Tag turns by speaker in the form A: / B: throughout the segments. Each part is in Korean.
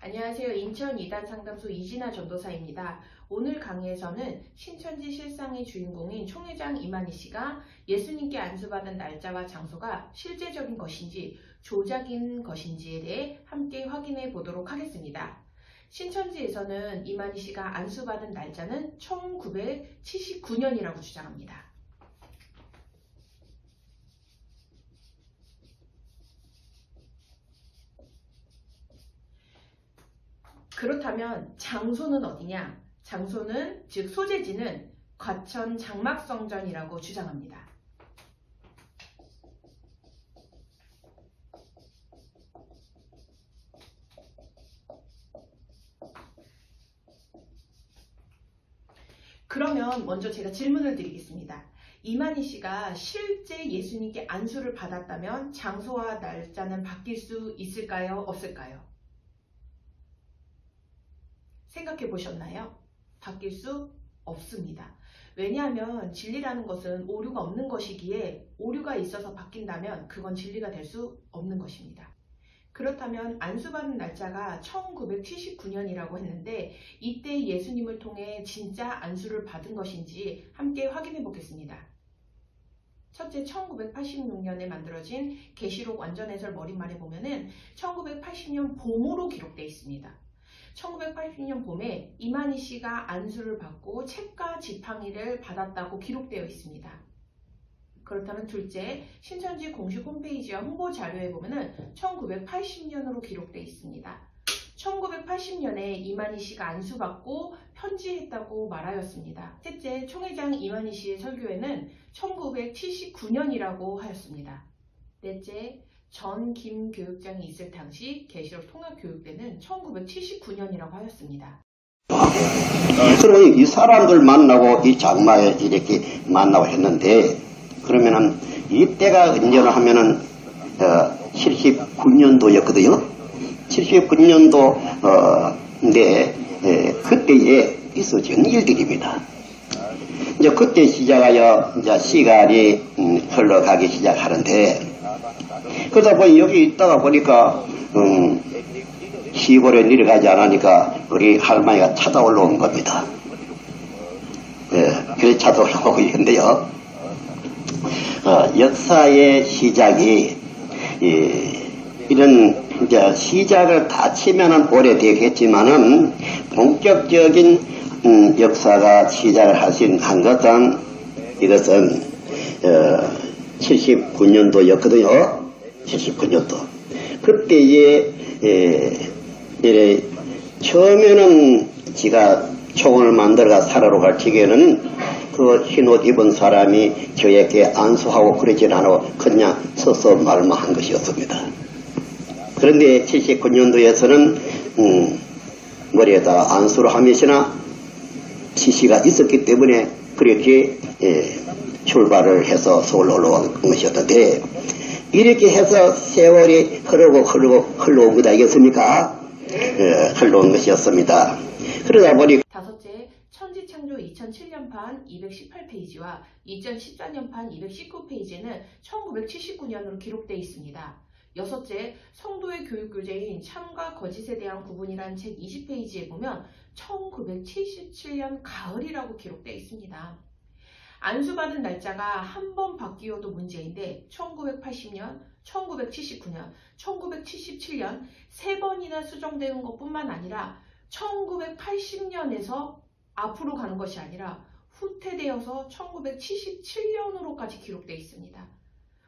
A: 안녕하세요. 인천 이단 상담소 이진아 전도사입니다. 오늘 강의에서는 신천지 실상의 주인공인 총회장 이만희 씨가 예수님께 안수받은 날짜와 장소가 실제적인 것인지 조작인 것인지에 대해 함께 확인해 보도록 하겠습니다. 신천지에서는 이만희 씨가 안수받은 날짜는 1979년이라고 주장합니다. 그렇다면 장소는 어디냐? 장소는, 즉 소재지는 과천 장막성전이라고 주장합니다. 그러면 먼저 제가 질문을 드리겠습니다. 이만희 씨가 실제 예수님께 안수를 받았다면 장소와 날짜는 바뀔 수 있을까요? 없을까요? 생각해 보셨나요? 바뀔 수 없습니다. 왜냐하면 진리라는 것은 오류가 없는 것이기에 오류가 있어서 바뀐다면 그건 진리가 될 수 없는 것입니다. 그렇다면 안수받은 날짜가 1979년이라고 했는데 이때 예수님을 통해 진짜 안수를 받은 것인지 함께 확인해 보겠습니다. 첫째, 1986년에 만들어진 계시록 완전해설 머릿말에 보면은 1980년 봄으로 기록되어 있습니다. 1980년 봄에 이만희 씨가 안수를 받고 책과 지팡이를 받았다고 기록되어 있습니다. 그렇다면 둘째, 신천지 공식 홈페이지와 홍보 자료에 보면은 1980년으로 기록되어 있습니다. 1980년에 이만희 씨가 안수받고 편지했다고 말하였습니다. 셋째, 총회장 이만희 씨의 설교에는 1979년이라고 하였습니다. 넷째, 전 김 교육장이 있을 당시 계시록 통합교육대는 1979년이라고 하였습니다.
B: 그러면 이 사람들 만나고 이 장마에 이렇게 만나고 했는데 그러면은 이때가 언제나 하면은 79년도였거든요. 79년도인데 그때에 있어진 일들입니다. 이제 그때 시작하여 이제 시간이 흘러가기 시작하는데 그러다 보니 여기 있다가 보니까 시골에 내려가지 않으니까 우리 할머니가 찾아올라온 겁니다. 그래 찾아올라오고 있는데요. 역사의 시작이 이런 이제 시작을 다 치면은 오래되겠지만은 본격적인 역사가 시작을 한 것은 이것은 79년도였거든요. 79년도. 그때에 처음에는 지가 총을 만들어가 살아로 갈 적에는 그 흰옷 입은 사람이 저에게 안수하고 그러진 않고 그냥 서서 말만 한 것이었습니다. 그런데 79년도에서는 머리에다 안수를 하면서나 지시가 있었기 때문에 그렇게 출발을 해서 서울로 올라온 것이었는데 이렇게 해서 세월이 흘러온 것 아니겠습니까? 흘러온 것이었습니다. 그러다 보니
A: 다섯째, 천지창조 2007년판 218페이지와 2014년판 219페이지에는 1979년으로 기록되어 있습니다. 여섯째, 성도의 교육교재인 참과 거짓에 대한 구분이란 책 20페이지에 보면 1977년 가을이라고 기록되어 있습니다. 안수받은 날짜가 한 번 바뀌어도 문제인데 1980년, 1979년, 1977년 세 번이나 수정되는 것뿐만 아니라 1980년에서 앞으로 가는 것이 아니라 후퇴되어서 1977년으로까지 기록되어 있습니다.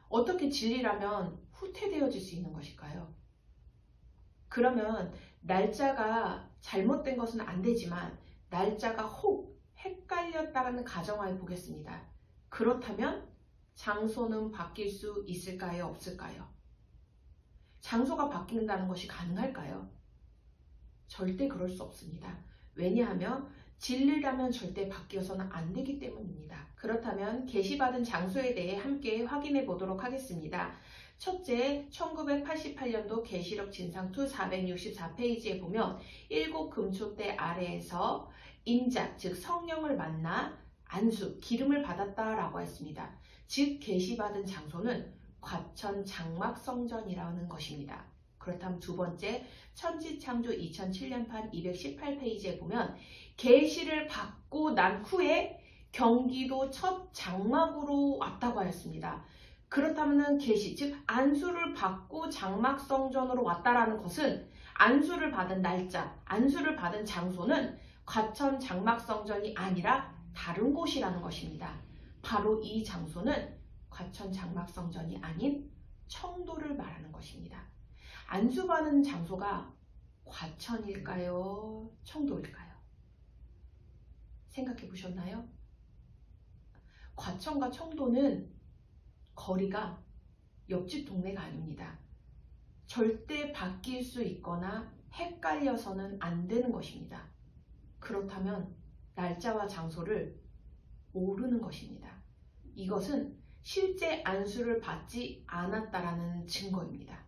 A: 어떻게 진리라면 후퇴되어질 수 있는 것일까요? 그러면 날짜가 잘못된 것은 안 되지만 날짜가 혹 헷갈렸다라는 가정하에 보겠습니다. 그렇다면 장소는 바뀔 수 있을까요? 없을까요? 장소가 바뀐다는 것이 가능할까요? 절대 그럴 수 없습니다. 왜냐하면 진리라면 절대 바뀌어서는 안 되기 때문입니다. 그렇다면 계시받은 장소에 대해 함께 확인해 보도록 하겠습니다. 첫째, 1988년도 계시록 진상2 464페이지에 보면 7금초대 아래에서 인자, 즉 성령을 만나 안수, 기름을 받았다라고 했습니다. 즉 계시받은 장소는 과천 장막성전이라는 것입니다. 그렇다면 두 번째 천지창조 2007년판 218페이지에 보면 계시를 받고 난 후에 경기도 첫 장막으로 왔다고 하였습니다. 그렇다면 계시, 즉 안수를 받고 장막성전으로 왔다라는 것은 안수를 받은 날짜, 안수를 받은 장소는 과천 장막성전이 아니라 다른 곳이라는 것입니다. 바로 이 장소는 과천 장막성전이 아닌 청도를 말하는 것입니다. 안수받은 장소가 과천일까요? 청도일까요? 생각해 보셨나요? 과천과 청도는 거리가 옆집 동네가 아닙니다. 절대 바뀔 수 있거나 헷갈려서는 안 되는 것입니다. 그렇다면 날짜와 장소를 모르는 것입니다. 이것은 실제 안수를 받지 않았다라는 증거입니다.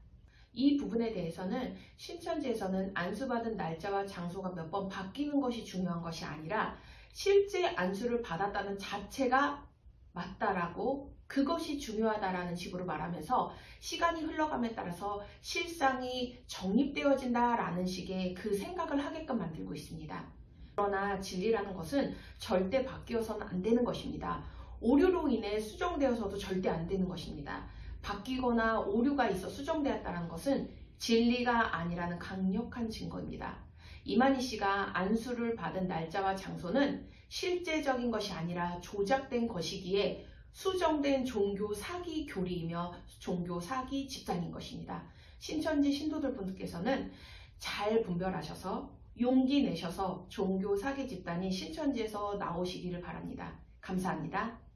A: 이 부분에 대해서는 신천지에서는 안수받은 날짜와 장소가 몇 번 바뀌는 것이 중요한 것이 아니라 실제 안수를 받았다는 자체가 맞다라고, 그것이 중요하다라는 식으로 말하면서 시간이 흘러감에 따라서 실상이 정립되어진다라는 식의 그 생각을 하게끔 만들고 있습니다. 그러나 진리라는 것은 절대 바뀌어서는 안 되는 것입니다. 오류로 인해 수정되어서도 절대 안 되는 것입니다. 바뀌거나 오류가 있어 수정되었다는 것은 진리가 아니라는 강력한 증거입니다. 이만희 씨가 안수를 받은 날짜와 장소는 실제적인 것이 아니라 조작된 것이기에 수정된 종교 사기 교리이며 종교 사기 집단인 것입니다. 신천지 신도들 분들께서는 잘 분별하셔서 용기 내셔서 종교 사기 집단이 신천지에서 나오시기를 바랍니다. 감사합니다.